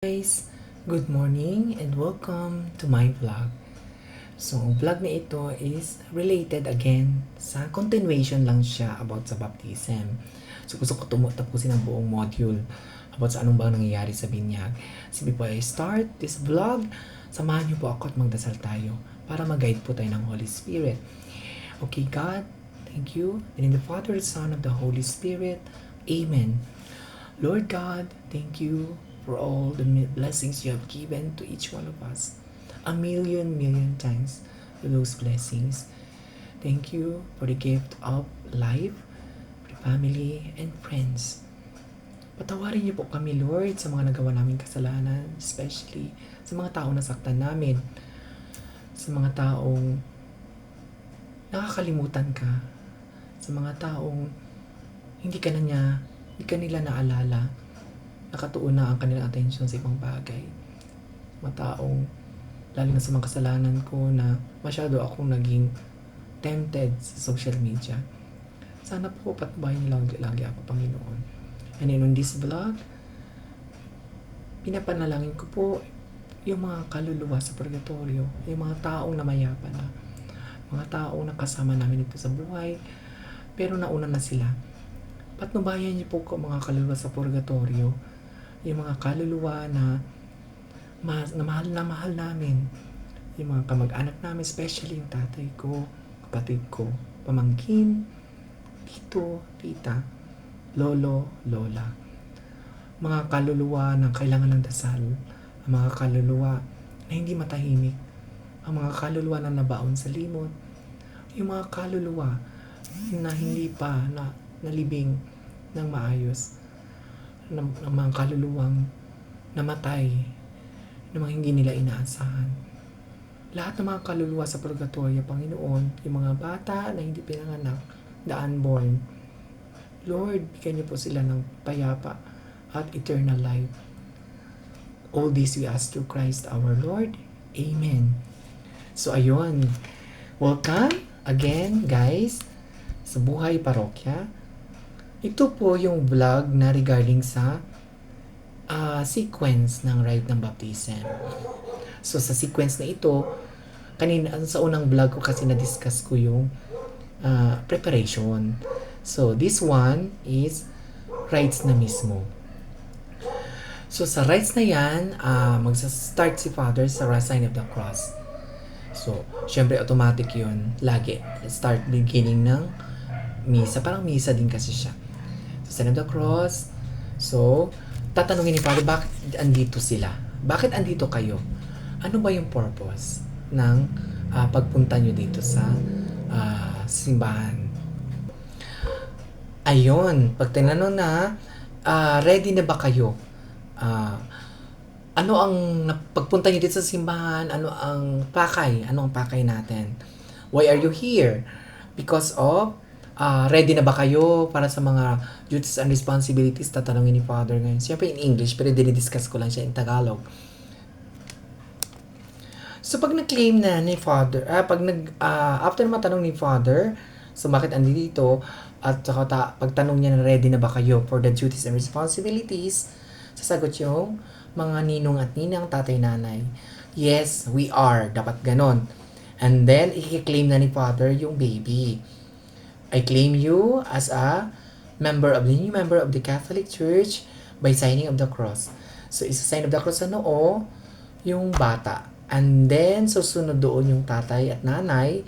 Guys, good morning and welcome to my vlog. So, ang vlog na ito is related again sa continuation lang siya about sa baptism. So, gusto ko tapusin ang buong module about sa anong bang nangyayari sa binyag. So, before I start this vlog, samahan niyo po ako at magdasal tayo para mag-guide po tayo ng Holy Spirit. Okay, God, thank you. And in the Father, Son, of the Holy Spirit, Amen. Lord God, thank you for all the blessings you have given to each one of us. A million times for those blessings. Thank you for the gift of life, for family, and friends. Patawarin niyo po kami, Lord, sa mga nagawa naming kasalanan, especially sa mga taong nasaktan namin, sa mga taong nakakalimutan ka, sa mga taong hindi ka nila naalala, nakatuon na ang kanilang atensyon sa ibang bagay. Mga taong, lalo na sa mga kasalanan ko na masyado akong naging tempted sa social media. Sana po patnubayan niyo lagi ako, Panginoon. And in this vlog, pinapanalangin ko po yung mga kaluluwa sa purgatorio, yung mga taong namayapa na, mga taong nakasama namin ito sa buhay, pero nauna na sila. Patnubayan niyo po ko mga kaluluwa sa purgatorio, yung mga kaluluwa na mahal namin, yung mga kamag-anak namin, especially yung tatay ko, kapatid ko, pamangkin, tito, tita, lolo, lola. Mga kaluluwa na kailangan ng dasal, ang mga kaluluwa na hindi matahimik, ang mga kaluluwa na nabaon sa limot, yung mga kaluluwa na hindi pa nalibing ng maayos, ng mga kaluluwang namatay, ng mga hindi nila inaasahan. Lahat ng mga kaluluwa sa purgatorio, Panginoon, yung mga bata na hindi pinanganak, the unborn, Lord, bigyan niyo po sila ng payapa at eternal life. All this we ask through Christ our Lord. Amen. So ayun, welcome again guys sa Buhay Parokya. Ito po yung vlog na regarding sa sequence ng rite ng baptism. So sa sequence na ito, kanina sa unang vlog ko kasi na-discuss ko yung preparation. So this one is rites na mismo. So sa rites na yan, magsa-start si Father sa sign of the cross. So, syempre automatic yun. Lagi. Start beginning ng misa. Parang misa din kasi siya. So, sign of the cross. So, tatanungin ni Father, bakit andito sila? Bakit andito kayo? Ano ba yung purpose ng pagpunta nyo dito sa simbahan? Ayun, pag tinanong na, ready na ba kayo? Ano ang pagpunta nyo dito sa simbahan? Ano ang pakay natin? Why are you here? Because of ready na ba kayo para sa mga duties and responsibilities? Tatanungin ni Father ngayon. Siyempre in English, pero dinidiscuss ko lang siya in Tagalog. So pag nag-claim na ni Father, after matanong ni Father, so bakit andito, at saka pagtanong niya na ready na ba kayo for the duties and responsibilities, sasagot yung mga ninong at ninang, tatay, nanay. Yes, we are. Dapat ganon. And then, i-claim na ni Father yung baby. I claim you as a new member of the Catholic Church by signing of the cross. So, isa-sign of the cross sa noo, yung bata. And then, susunod doon yung tatay at nanay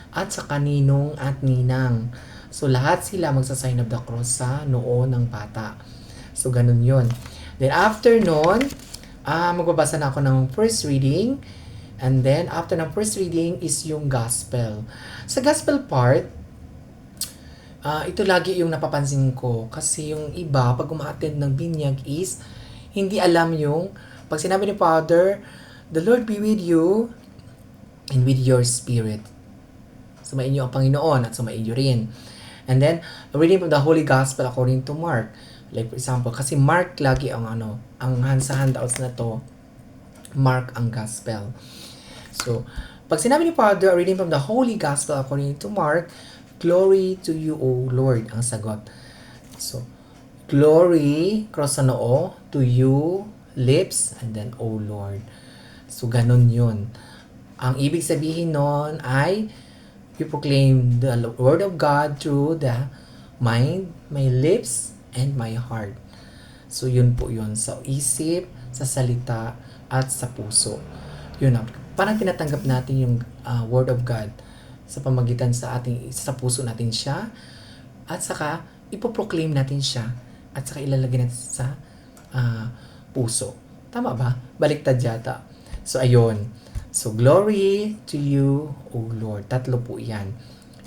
at sa kaninong at ninang. So, lahat sila magsa-sign of the cross sa noo ng bata. So, ganun yun. Then, after nun, magbabasa na ako ng first reading. And then, after ng first reading is yung gospel. Sa gospel part, ito lagi yung napapansin ko. Kasi yung iba, pag umaattend ng binyag is, hindi alam yung, pag sinabi ni Father, the Lord be with you and with your spirit. Sumain niyo ang Panginoon at sumain niyo rin. And then, reading from the Holy Gospel according to Mark. Like for example, kasi Mark lagi ang sa handouts na to, Mark ang Gospel. So, pag sinabi ni Father, reading from the Holy Gospel according to Mark, glory to you, O Lord, ang sagot. So, glory, cross sa noo, to you, lips, and then, O Lord. So, ganun yun. Ang ibig sabihin nun ay, you proclaim the word of God through the mind, my lips, and my heart. So, yun po yun. Sa isip, sa salita, at sa puso. Yun na. Parang tinatanggap natin yung word of God sa pamagitan sa puso natin siya, at saka ipoproclaim natin siya, at saka ilalagay natin sa puso. Tama ba? Baliktad yata. So, ayun. So, glory to you, O Lord. Tatlo po yan.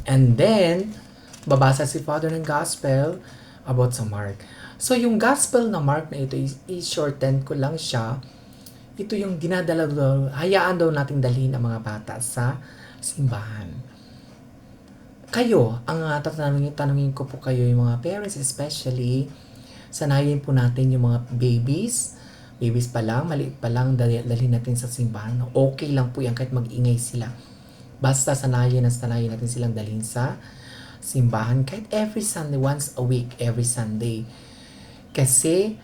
And then, babasa si Father ng Gospel about sa Mark. So, yung Gospel na Mark na ito, i-shorten ko lang siya. Ito yung dinadala daw, hayaan daw nating dalhin ang mga bata sa simbahan. Kayo, ang tanungin ko po kayo, yung mga parents especially, sanayin po natin yung mga babies pa lang, maliit pa lang, dalhin natin sa simbahan. Okay lang po yan kahit mag-ingay sila. Basta sanayin natin silang dalhin sa simbahan kahit every Sunday, once a week, every Sunday. Kasi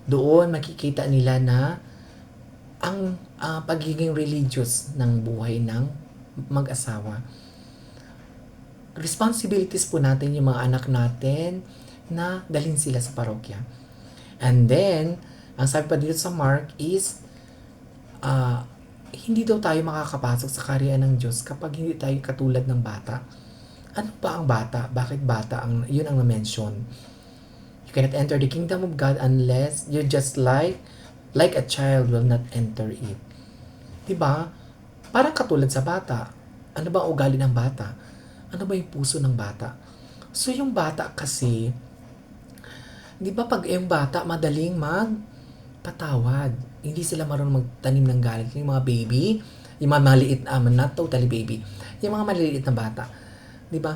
doon makikita nila na ang pagiging religious ng buhay ng mag-asawa. Responsibilities po natin yung mga anak natin na dalhin sila sa parokya. And then, ang sabi pa dito sa Mark is, hindi daw tayo makakapasok sa kaharian ng Diyos kapag hindi tayo katulad ng bata. Ano ba ang bata? Bakit bata? Yun ang na-mention. You cannot enter the kingdom of God unless you're just like a child will not enter it. Diba? Parang katulad sa bata. Ano ba ang ugali ng bata? Ano ba yung puso ng bata? So yung bata kasi, di ba pag yung bata madaling magpatawad. Hindi sila marunong magtanim ng galit. Yung mga baby, yung mga maliit, not totally baby, yung mga maliliit na bata. Di ba?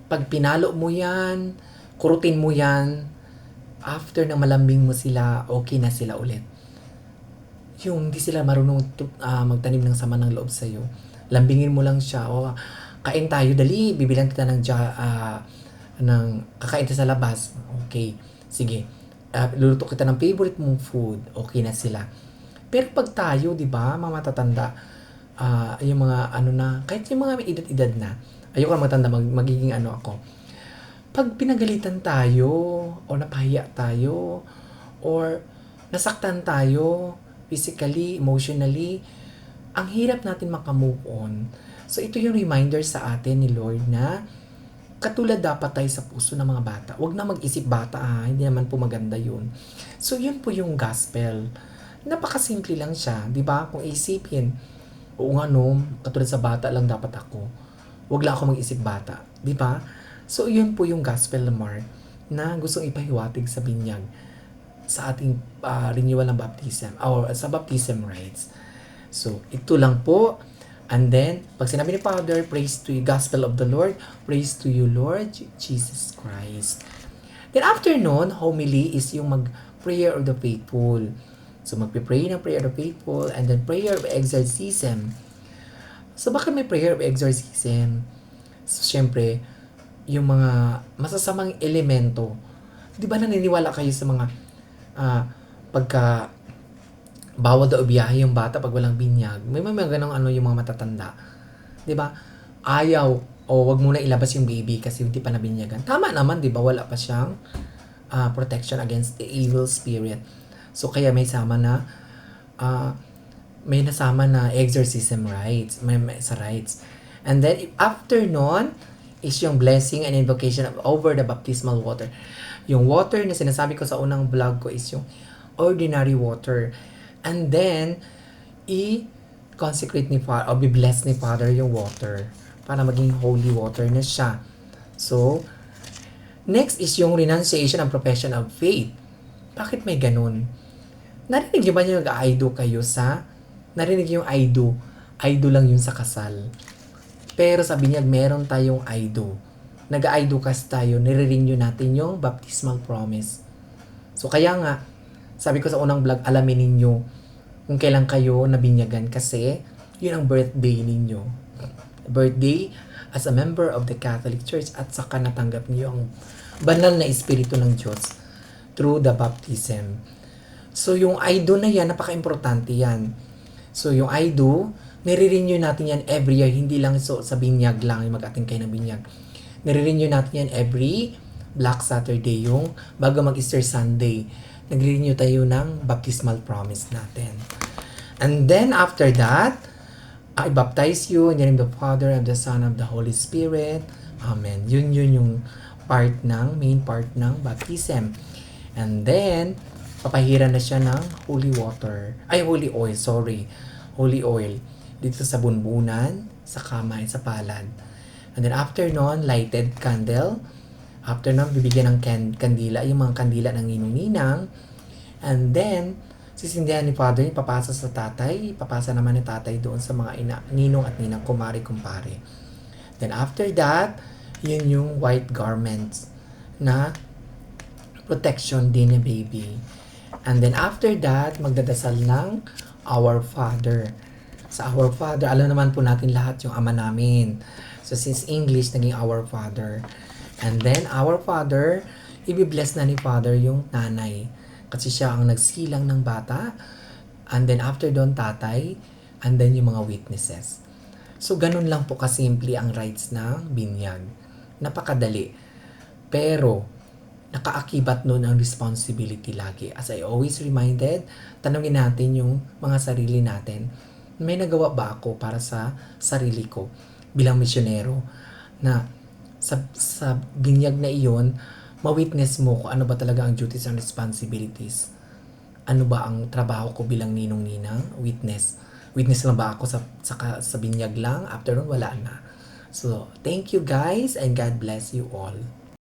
Pag pinalo mo yan, kurutin mo yan, after na malambing mo sila, okay na sila ulit. Yung hindi sila marunong magtanim ng sama ng loob sa'yo, lambingin mo lang siya, kain tayo, dali, bibilang kita ng kakain tayo sa labas. Okay, sige. Luluto kita ng favorite mong food, okay na sila. Pero pag tayo, di ba, mga matatanda, yung mga kahit yung mga edad-edad na, ayoko na matanda, magiging ako. Pag pinagalitan tayo, o napahiya tayo, or nasaktan tayo, physically, emotionally, ang hirap natin makamove on. So, ito yung reminder sa atin ni Lord na katulad dapat tayo sa puso ng mga bata. Huwag na mag-isip bata, hindi naman po maganda yun. So, yun po yung gospel. Napakasimple lang siya, di ba? Kung isipin, oo nga katulad sa bata lang dapat ako. Huwag lang ako mag-isip bata, di ba? So, yun po yung gospel Mark na gustong ipahiwatig sa binyag sa ating renewal ng baptism or sa baptism rites. So, ito lang po. And then, pag sinabi ni Father, praise to you, gospel of the Lord, praise to you, Lord Jesus Christ. Then after nun, homily is yung prayer of the faithful. So, magpipray ng prayer of the faithful and then prayer of exorcism. So, bakit may prayer of exorcism? So, syempre, yung mga masasamang elemento. Di ba naniniwala kayo sa mga pagka bawal daw biyahe yung bata pag walang binyag? May mga ganong yung mga matatanda. Di ba? Ayaw, wag muna ilabas yung baby kasi hindi pa nabinyagan. Tama naman, di ba? Wala pa siyang protection against the evil spirit. So, kaya may nasama na exorcism rites, sa rites. And then, after nun, is yung blessing and invocation over the baptismal water. Yung water na sinasabi ko sa unang vlog ko is yung ordinary water. And then, i-consecrate ni Father, o be-bless ni Father yung water para maging holy water na siya. So, next is yung renunciation and profession of faith. Bakit may ganun? Narinig niyo ba yung nag-aido kayo narinig yung aido? Aido lang yun sa kasal. Pero sa binyag, meron tayong aido. Nag-aido kas tayo, nire-renew natin yung baptismal promise. So, kaya nga, sabi ko sa unang vlog, alamin ninyo kung kailan kayo nabinyagan kasi yun ang birthday ninyo. Birthday as a member of the Catholic Church at saka natanggap niyo ang banal na espiritu ng Diyos through the baptism. So, yung I do na yan, napaka-importante yan. So, yung I do, nire-renew natin yan every year. Hindi lang sa binyag lang, yung mag-attend kayo ng binyag. Nire-renew natin yan every Black Saturday, yung bago mag-Easter Sunday. Nagre-renew tayo ng baptismal promise natin. And then, after that, I baptize you in the name of the Father, of the Son, of the Holy Spirit. Amen. Yun yung main part ng baptism. And then, papahira na siya ng holy oil, holy oil. Dito sa bunbunan, sa kamay, sa palad. And then after nun, lighted candle. After nun, bibigyan ng kandila, yung mga kandila ng ninong-ninang. And then, sisindihan ni Father, ipapasa sa tatay, ipapasa naman ni tatay doon sa mga ninong at ninang, kumari, kumpare. Then after that, yun yung white garments na protection din ni baby. And then after that, magdadasal ng Our Father. Sa Our Father, alam naman po natin lahat yung Ama namin. So since English, naging Our Father. And then Our Father, i-bless na ni Father yung nanay. Kasi siya ang nagsilang ng bata. And then after doon, tatay. And then yung mga witnesses. So ganun lang po kasimple ang rites ng binyag. Napakadali. Pero, nakaakibat nun ang responsibility lagi. As I always reminded, tanungin natin yung mga sarili natin. May nagawa ba ako para sa sarili ko bilang misyonero na sa binyag na iyon, ma-witness mo kung ano ba talaga ang duties and responsibilities. Ano ba ang trabaho ko bilang ninong-ninang? Witness. Witness lang ba ako sa binyag lang? After nun, wala na. So, thank you guys and God bless you all.